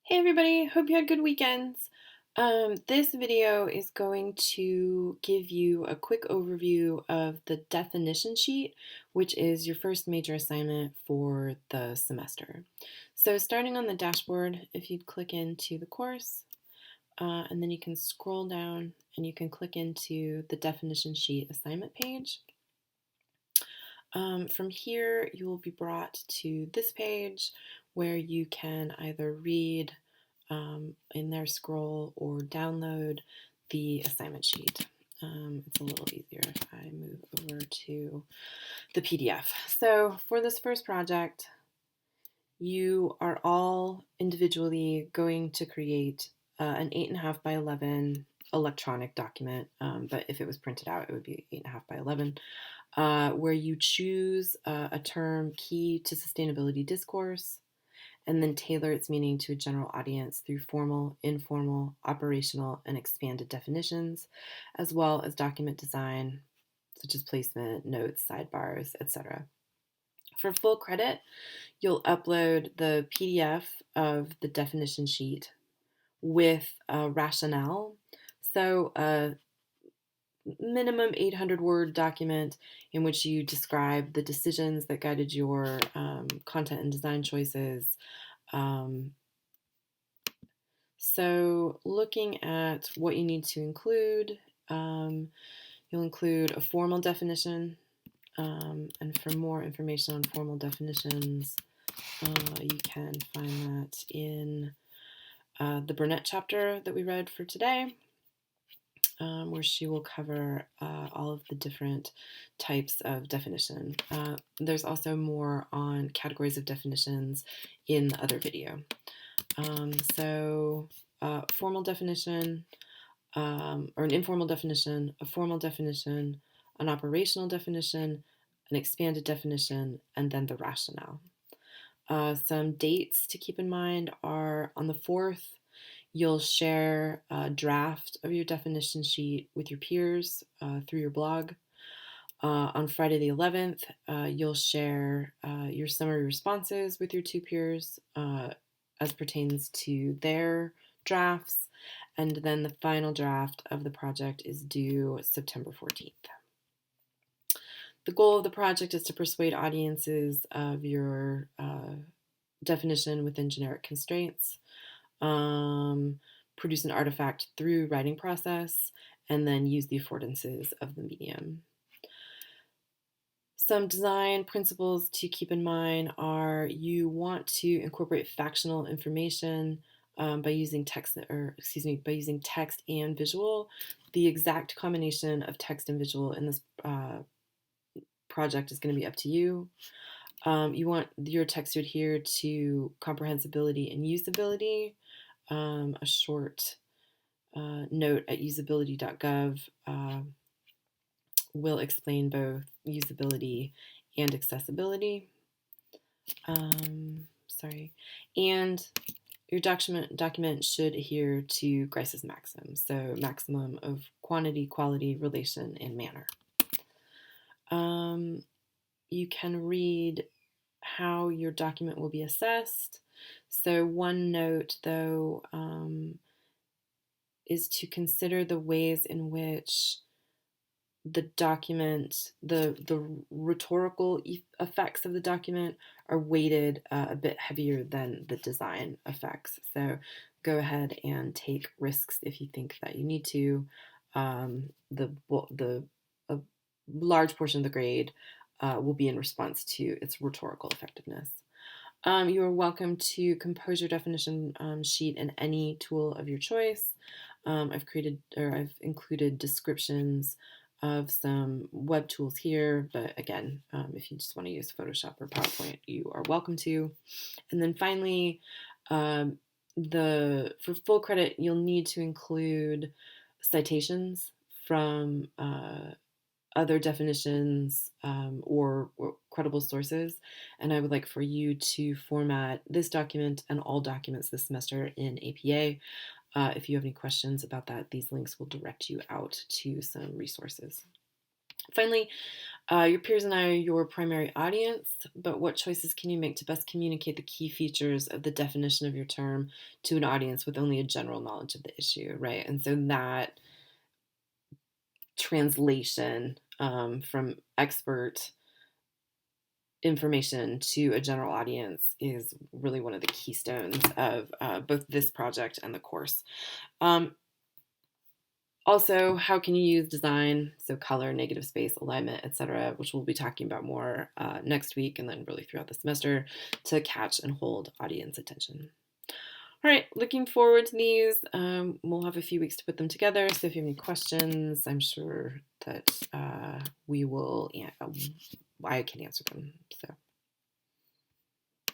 Hey everybody, hope you had good weekends. This video is going to give you a quick overview of the definition sheet, which is your first major assignment for the semester. So starting on the dashboard, if you'd click into the course, and then you can scroll down and you can click into the definition sheet assignment page. From here, you will be brought to this page where you can either read in their scroll or download the assignment sheet. It's a little easier if I move over to the PDF. So for this first project, you are all individually going to create an 8.5 by 11 electronic document, but if it was printed out, it would be 8.5 by 11, where you choose a term key to sustainability discourse, and then tailor its meaning to a general audience through formal, informal, operational, and expanded definitions, as well as document design, such as placement, notes, sidebars, etc. For full credit, you'll upload the PDF of the definition sheet with a rationale. So a minimum 800-word document in which you describe the decisions that guided your content and design choices. So looking at what you need to include, you'll include a formal definition, and for more information on formal definitions, you can find that in the Burnett chapter that we read for today, where she will cover all of the different types of definition. There's also more on categories of definitions in the other video. Formal definition, or an informal definition, a formal definition, an operational definition, an expanded definition, and then the rationale. Some dates to keep in mind are on the 4th, you'll share a draft of your definition sheet with your peers through your blog. On Friday the 11th, you'll share your summary responses with your two peers as pertains to their drafts, and then the final draft of the project is due September 14th. The goal of the project is to persuade audiences of your definition within generic constraints, produce an artifact through writing process, and then use the affordances of the medium. Some design principles to keep in mind are you want to incorporate factional information by using text and visual. The exact combination of text and visual in this project is going to be up to you. You want your text to adhere to comprehensibility and usability. A short note at usability.gov will explain both usability and accessibility. And your document should adhere to Grice's maxim, so maximum of quantity, quality, relation, and manner. You can read how your document will be assessed. So one note, though, is to consider the ways in which the document, the rhetorical effects of the document are weighted a bit heavier than the design effects. So go ahead and take risks if you think that you need to. A large portion of the grade will be in response to its rhetorical effectiveness. You are welcome to compose your definition sheet in any tool of your choice. I've included descriptions of some web tools here, but again, if you just want to use Photoshop or PowerPoint, you are welcome to. And then finally, for full credit, you'll need to include citations from other definitions or credible sources, and I would like for you to format this document and all documents this semester in APA. If you have any questions about that, these links will direct you out to some resources. Finally, Your peers and I are your primary audience, but what choices can you make to best communicate the key features of the definition of your term to an audience with only a general knowledge of the issue, right? And so that translation from expert information to a general audience is really one of the keystones of both this project and the course. Also, how can you use design, so color, negative space, alignment, etc., which we'll be talking about more next week and then really throughout the semester, to catch and hold audience attention. All right, looking forward to these. We'll have a few weeks to put them together, so if you have any questions, I'm sure that I can answer them. So.